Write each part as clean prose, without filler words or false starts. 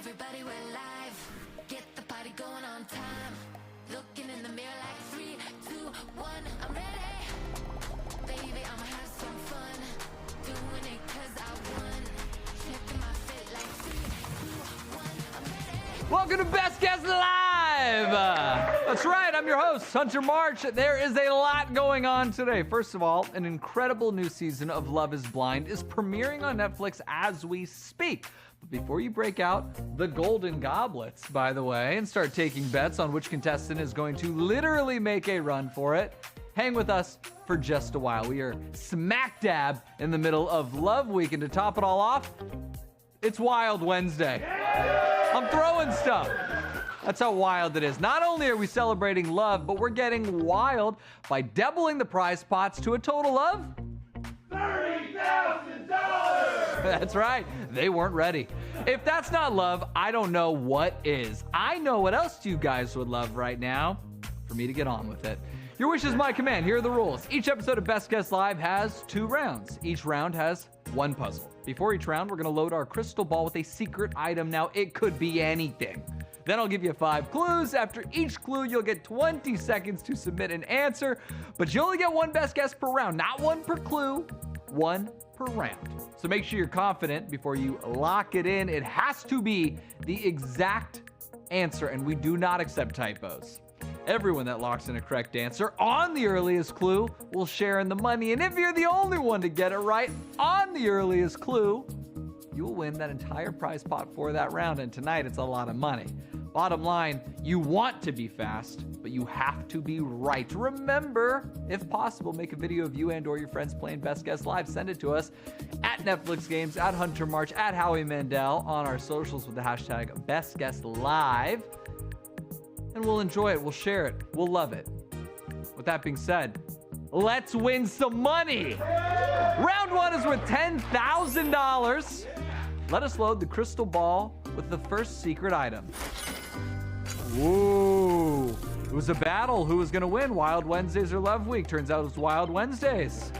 Everybody we're live. Get the party going on time. Looking in the mirror like 3, 2, 1. I'm ready. Baby, I'ma have some fun. Doing it 'cause I won. Checking my fit like 3, 2, 1. I'm ready. Welcome to Best Guest Live. That's right, I'm your host, Hunter March. There is a lot going on today. First of all, an incredible new season of Love is Blind is premiering on Netflix as we speak. But before you break out the golden goblets, by the way, and start taking bets on which contestant is going to literally make a run for it, hang with us for just a while. We are smack dab in the middle of Love Week, and to top it all off, it's Wild Wednesday. I'm throwing stuff. That's how wild it is. Not only are we celebrating love, but we're getting wild by doubling the prize pots to a total of $30,000! That's right. They weren't ready. If that's not love, I don't know what is. I know what else you guys would love right now. For me to get on with it. Your wish is my command. Here are the rules. Each episode of Best Guest Live has 2 rounds. Each round has 1 puzzle. Before each round, we're going to load our crystal ball with a secret item. Now, it could be anything. Then I'll give you 5 clues. After each clue, you'll get 20 seconds to submit an answer. But you only get 1 best guess per round. Not 1 per clue, 1 per round. So make sure you're confident before you lock it in. It has to be the exact answer, and we do not accept typos. Everyone that locks in a correct answer on the earliest clue will share in the money. And if you're the only one to get it right on the earliest clue, you will win that entire prize pot for that round. And tonight, it's a lot of money. Bottom line, you want to be fast, but you have to be right. Remember, if possible, make a video of you and or your friends playing Best Guest Live. Send it to us at Netflix Games, at Hunter March, at Howie Mandel on our socials with the hashtag BestGuestLive. And we'll enjoy it. We'll share it. We'll love it. With that being said, let's win some money. Round 1 is worth $10,000. Let us load the crystal ball with the first secret item. Ooh, it was a battle. Who was going to win? Wild Wednesdays or Love Week? Turns out it was Wild Wednesdays.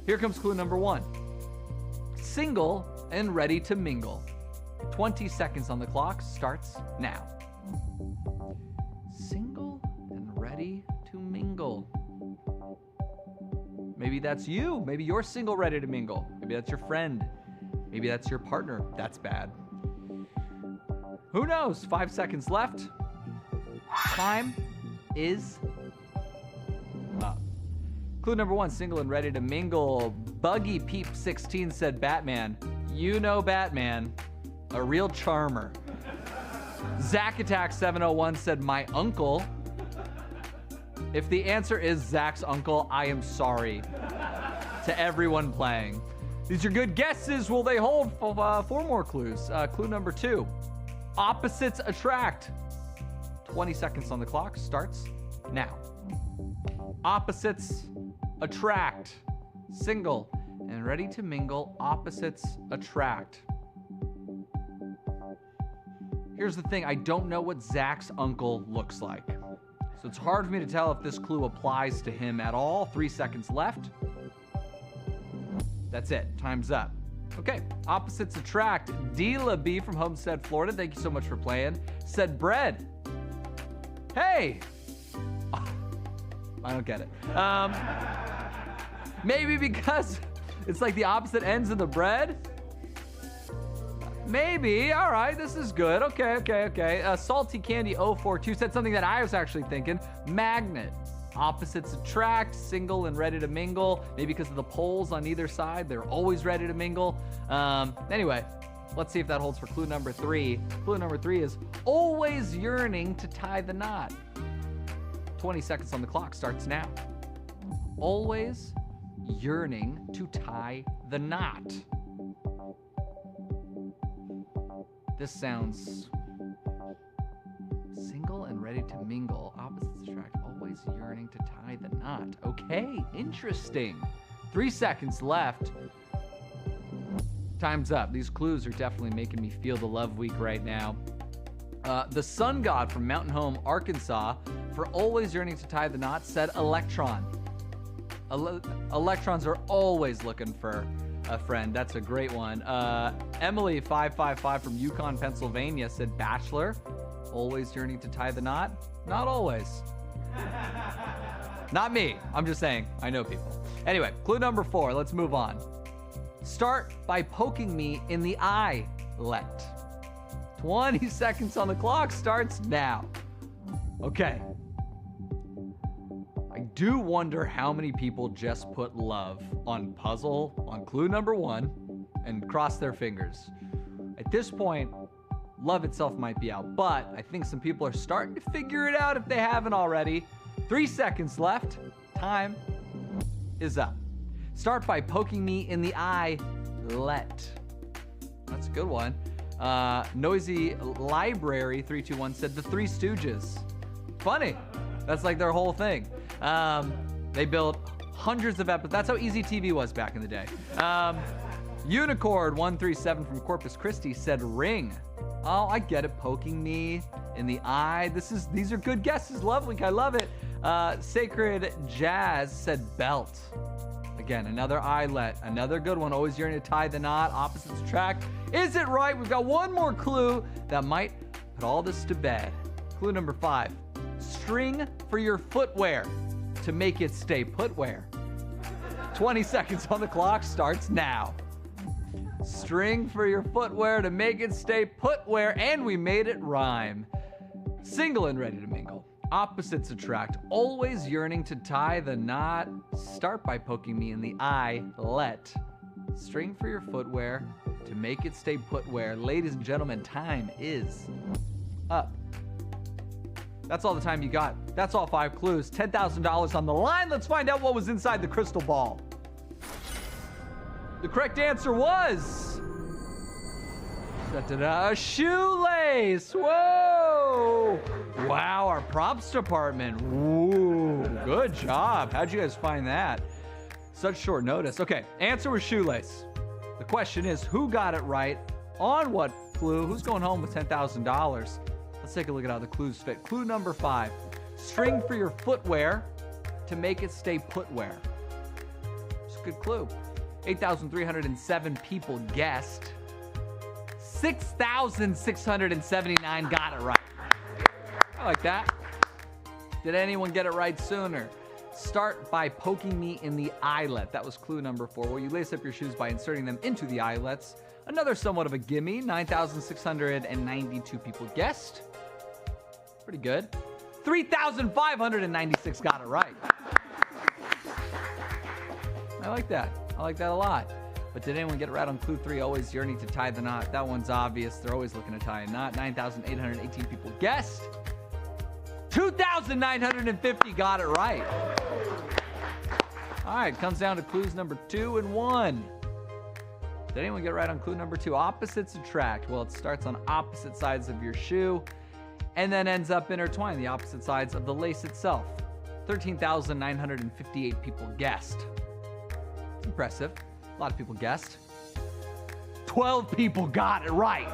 Here comes clue number 1. Single and ready to mingle. 20 seconds on the clock starts now. Single and ready to mingle. Maybe that's you. Maybe you're single, ready to mingle. Maybe that's your friend. Maybe that's your partner. That's bad. Who knows? 5 seconds left. Time is up. Clue number 1, single and ready to mingle. Buggy Peep 16 said Batman. You know Batman. A real charmer. Zach Attack 701 said my uncle. If the answer is Zach's uncle, I am sorry to everyone playing. These are good guesses. Will they hold 4 more clues? Clue number 2. Opposites attract. 20 seconds on the clock starts now. Opposites attract. Single and ready to mingle. Opposites attract. Here's the thing. I don't know what Zach's uncle looks like. So it's hard for me to tell if this clue applies to him at all. 3 seconds left. That's it. Time's up. Okay, opposites attract. Dela B from Homestead, Florida, thank you so much for playing, said bread. Hey! I don't get it. Maybe because it's like the opposite ends of the bread? Maybe. All right, this is good. Okay. Salty Candy 042 said something that I was actually thinking. Magnet. Opposites attract, single and ready to mingle. Maybe because of the poles on either side, they're always ready to mingle. Anyway, let's see if that holds for clue number 3. Clue number 3 is always yearning to tie the knot. 20 seconds on the clock starts now. Always yearning to tie the knot. This sounds single and ready to mingle. Opposites attract, always yearning to tie the knot. Okay, interesting. 3 seconds left. Time's up. These clues are definitely making me feel the love week right now. The sun god from Mountain Home, Arkansas, for always yearning to tie the knot, said electron. Electrons are always looking for friend. That's a great one. Emily555 from Yukon, Pennsylvania said Bachelor. Always yearning to tie the knot? Not always. Not me. I'm just saying. I know people. Anyway, clue number 4. Let's move on. Start by poking me in the eyelet. 20 seconds on the clock starts now. Okay. I do wonder how many people just put love on puzzle, on clue number 1, and cross their fingers. At this point, love itself might be out, but I think some people are starting to figure it out if they haven't already. 3 seconds left. Time is up. Start by poking me in the eyelet. That's a good one. Noisy Library 321 said the Three Stooges. Funny. That's like their whole thing. They built hundreds of episodes. That's how easy TV was back in the day. Unicorn 137 from Corpus Christi said Ring. Oh, I get it. Poking me in the eye. These are good guesses. Lovely. I love it. Sacred Jazz said Belt. Again, another eyelet. Another good one. Always yearning to tie the knot. Opposites attract. Is it right? We've got one more clue that might put all this to bed. Clue number 5. String for your footwear to make it stay putwear. 20 seconds on the clock starts now. String for your footwear to make it stay putwear, and we made it rhyme. Single and ready to mingle. Opposites attract. Always yearning to tie the knot. Start by poking me in the eyelet. String for your footwear to make it stay putwear. Ladies and gentlemen, time is up. That's all the time you got. That's all 5 clues. $10,000 on the line. Let's find out what was inside the crystal ball. The correct answer was a shoelace. Whoa! Wow, our props department. Woo! Good job. How'd you guys find that? Such short notice. Okay, answer was shoelace. The question is, who got it right? On what clue? Who's going home with $10,000? Let's take a look at how the clues fit. Clue number 5. String for your footwear to make it stay putwear. It's a good clue. 8,307 people guessed. 6,679 got it right. I like that. Did anyone get it right sooner? Start by poking me in the eyelet. That was clue number 4. Well, you lace up your shoes by inserting them into the eyelets. Another somewhat of a gimme. 9,692 people guessed. Pretty good. 3,596 got it right. I like that. I like that a lot. But did anyone get it right on clue 3? Always yearning to tie the knot. That one's obvious. They're always looking to tie a knot. 9,818 people guessed. 2,950 got it right. All right, comes down to clues number 2 and 1. Did anyone get it right on clue number 2? Opposites attract. Well, it starts on opposite sides of your shoe and then ends up intertwined, the opposite sides of the lace itself. 13,958 people guessed. It's impressive. A lot of people guessed. 12 people got it right.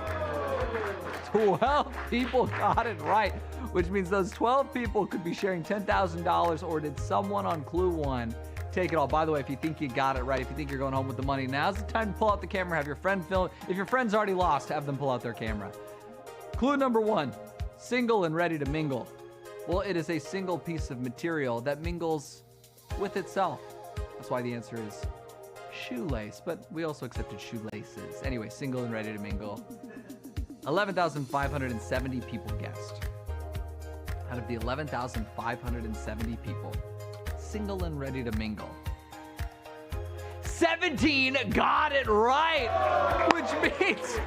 12 people got it right, which means those 12 people could be sharing $10,000, or did someone on clue 1 take it all? By the way, if you think you got it right, if you think you're going home with the money, now's the time to pull out the camera, have your friend film. If your friend's already lost, have them pull out their camera. Clue number 1, single and ready to mingle. Well, it is a single piece of material that mingles with itself. That's why the answer is shoelace, but we also accepted shoelaces. Anyway, single and ready to mingle. 11,570 people guessed. Out of the 11,570 people, single and ready to mingle, 17 got it right, which means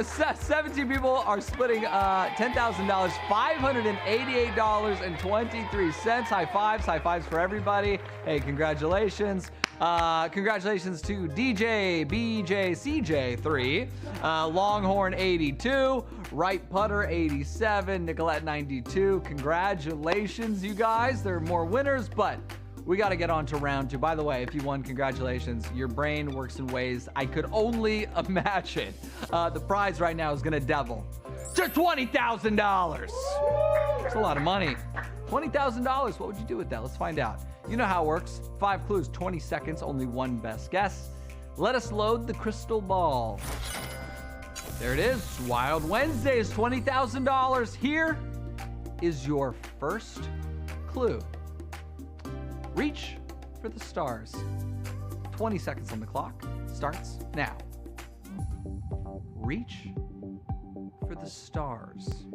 17 people are splitting $10,000, $588.23. High fives for everybody. Hey, congratulations. Congratulations to DJ BJCJ3, Longhorn 82, Right Putter 87, Nicolette 92. Congratulations, you guys. There are more winners, but we got to get on to round 2. By the way, if you won, congratulations. Your brain works in ways I could only imagine. The prize right now is going to double to $20,000. That's a lot of money. $20,000. What would you do with that? Let's find out. You know how it works. 5 clues, 20 seconds, only one best guess. Let us load the crystal ball. There it is. Wild Wednesdays, $20,000. Here is your first clue. Reach for the stars. 20 seconds on the clock. Starts now. Reach for the stars.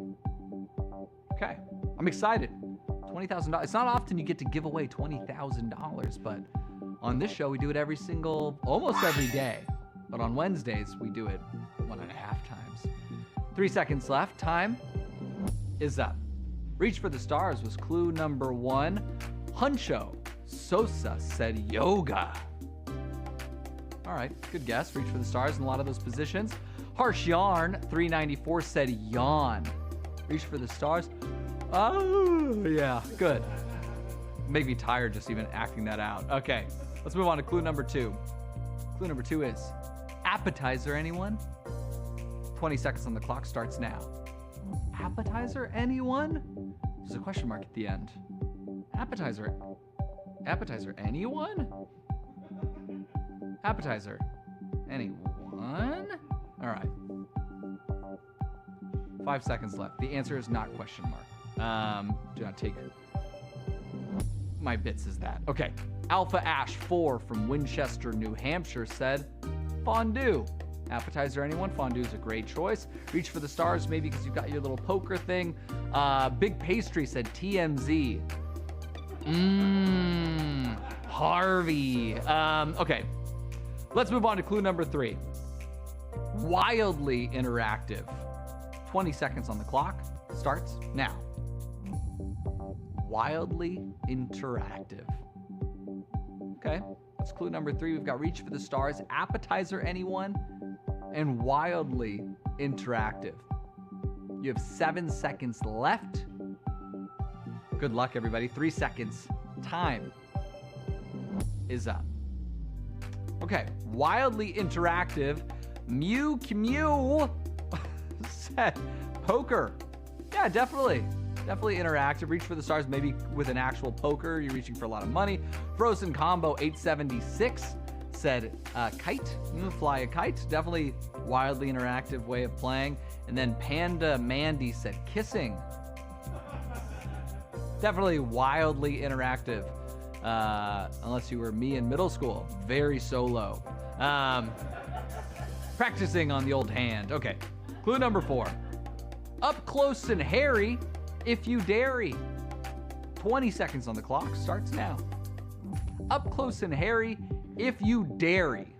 Okay, I'm excited. $20,000. It's not often you get to give away $20,000, but on this show we do it almost every day. But on Wednesdays we do it 1.5 times. 3 seconds left. Time is up. Reach for the stars was clue number 1. Huncho Sosa said yoga. All right, good guess. Reach for the stars in a lot of those positions. Harsh Yarn 394 said yawn. Reach for the stars. Oh, yeah, good. Make me tired just even acting that out. Okay, let's move on to clue number 2. Clue number 2 is appetizer, anyone? 20 seconds on the clock starts now. Appetizer, anyone? There's a question mark at the end. Appetizer, anyone? Appetizer, anyone? All right. 5 seconds left. The answer is not question mark. Do not take my bits as that. Okay. Alpha Ash 4 from Winchester, New Hampshire said fondue. Appetizer, anyone? Fondue is a great choice. Reach for the stars, maybe because you've got your little poker thing. Big Pastry said TMZ. Harvey. Okay. Let's move on to clue number 3. Wildly interactive. 20 seconds on the clock. Starts now. Wildly interactive. Okay, that's clue number 3. We've got reach for the stars, appetizer, anyone, and wildly interactive. You have 7 seconds left. Good luck, everybody. 3 seconds. Time is up. Okay, wildly interactive. Mew said poker. Yeah, definitely interactive. Reach for the stars, maybe with an actual poker. You're reaching for a lot of money. Frozen Combo 876 said kite. Fly a kite. Definitely wildly interactive way of playing. And then Panda Mandy said kissing. Definitely wildly interactive. Unless you were me in middle school. Very solo. Practicing on the old hand. Okay. Clue number 4. Up close and hairy if you dairy. 20 seconds on the clock. Starts now. Up close and hairy if you dairy.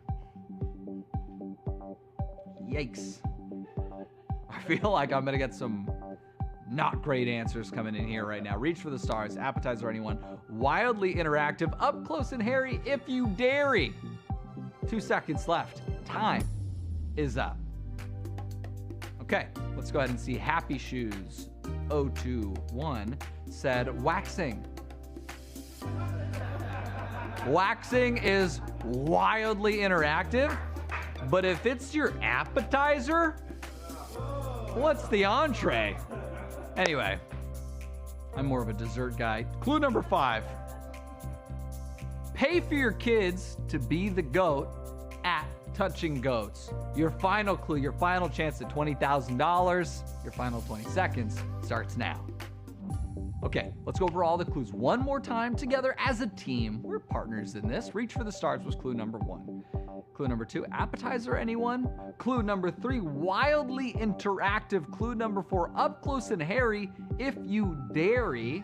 Yikes. I feel like I'm going to get some not great answers coming in here right now. Reach for the stars, appetizer, anyone. Wildly interactive, up close and hairy if you dairy. 2 seconds left. Time is up. Okay, let's go ahead and see. Happy Shoes 021 said waxing. Waxing is wildly interactive, but if it's your appetizer, what's the entree? Anyway, I'm more of a dessert guy. Clue number 5. Pay for your kids to be the goat at Touching Goats. Your final clue, your final chance at $20,000, your final 20 seconds starts now. Okay, let's go over all the clues one more time together as a team. We're partners in this. Reach for the stars was clue number 1. Clue number 2, appetizer, anyone? Clue number 3, wildly interactive. Clue number 4, up close and hairy if you dairy.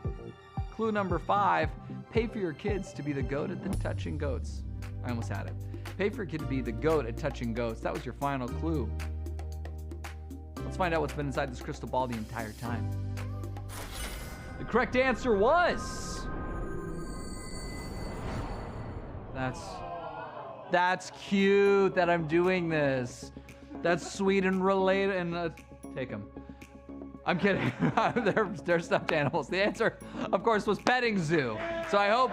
Clue number 5, pay for your kids to be the goat at the Touching Goats. I almost had it. Pay for your kid to be the goat at Touching Goats. That was your final clue. Let's find out what's been inside this crystal ball the entire time. The correct answer was... That's cute that I'm doing this. That's sweet and related. And take them. I'm kidding. they're stuffed animals. The answer, of course, was petting zoo. So I hope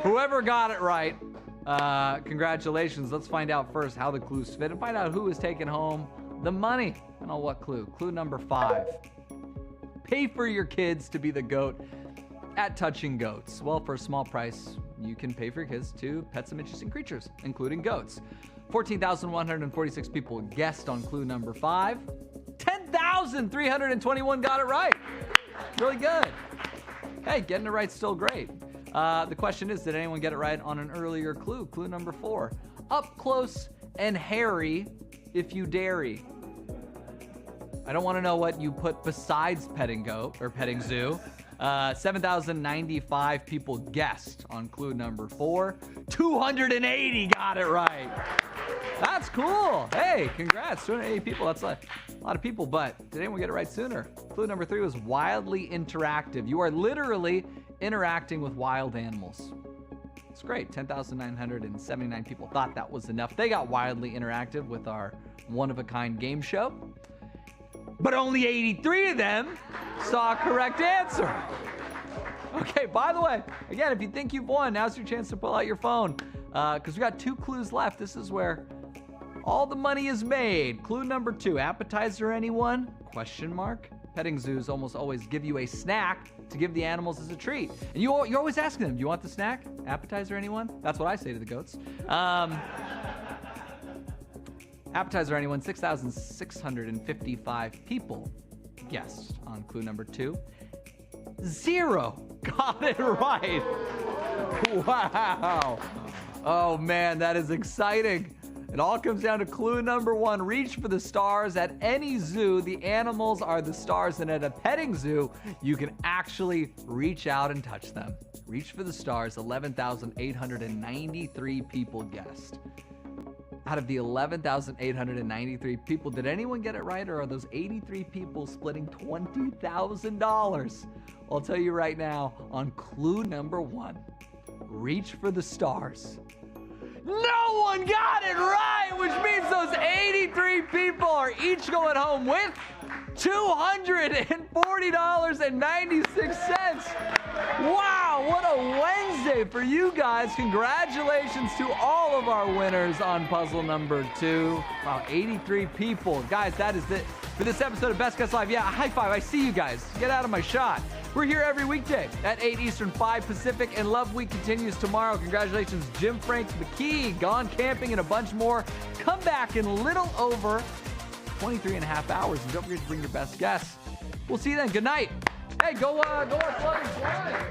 whoever got it right, congratulations. Let's find out first how the clues fit and find out who is taking home the money. And on what clue? Clue number 5. Pay for your kids to be the goat at touching goats? Well, for a small price, you can pay for your kids to pet some interesting creatures, including goats. 14,146 people guessed on clue number 5. 10,321 got it right. Really good. Hey, getting it right's still great. The question is, did anyone get it right on an earlier clue? Clue number 4. Up close and hairy if you dairy. I don't want to know what you put besides petting goat or petting zoo. 7,095 people guessed on clue number 4. 280 got it right. That's cool. Hey, congrats. 280 people. That's a lot of people, but did anyone get it right sooner? Clue number 3 was wildly interactive. You are literally interacting with wild animals. It's great. 10,979 people thought that was enough. They got wildly interactive with our one-of-a-kind game show. But only 83 of them saw a correct answer. Okay, by the way, again, if you think you've won, now's your chance to pull out your phone. Because we got 2 clues left. This is where all the money is made. Clue number 2, appetizer anyone? Question mark. Petting zoos almost always give you a snack to give the animals as a treat. And you're always asking them, you want the snack? Appetizer anyone? That's what I say to the goats. Appetizer anyone? 6,655 people guessed on clue number 2. 0 got it right. Wow. Oh man, that is exciting. It all comes down to clue number 1. Reach for the stars. At any zoo, the animals are the stars, and at a petting zoo, you can actually reach out and touch them. Reach for the stars. 11,893 people guessed. Out of the 11,893 people, did anyone get it right, or are those 83 people splitting $20,000? I'll tell you right now, on clue number 1, reach for the stars. No one got it right, which means those 83 people are each going home with $240.96. Wow, what a Wednesday for you guys. Congratulations to all of our winners on puzzle number 2. Wow, 83 people. Guys, that is it for this episode of Best Guess Live. Yeah, high five. I see you guys. Get out of my shot. We're here every weekday at 8 Eastern, 5 Pacific, and Love Week continues tomorrow. Congratulations, Jim Franks McKee, Gone Camping, and a bunch more. Come back in a little over 23 and a half hours, and don't forget to bring your best guess. We'll see you then. Good night. Hey, go watch Love and Slide.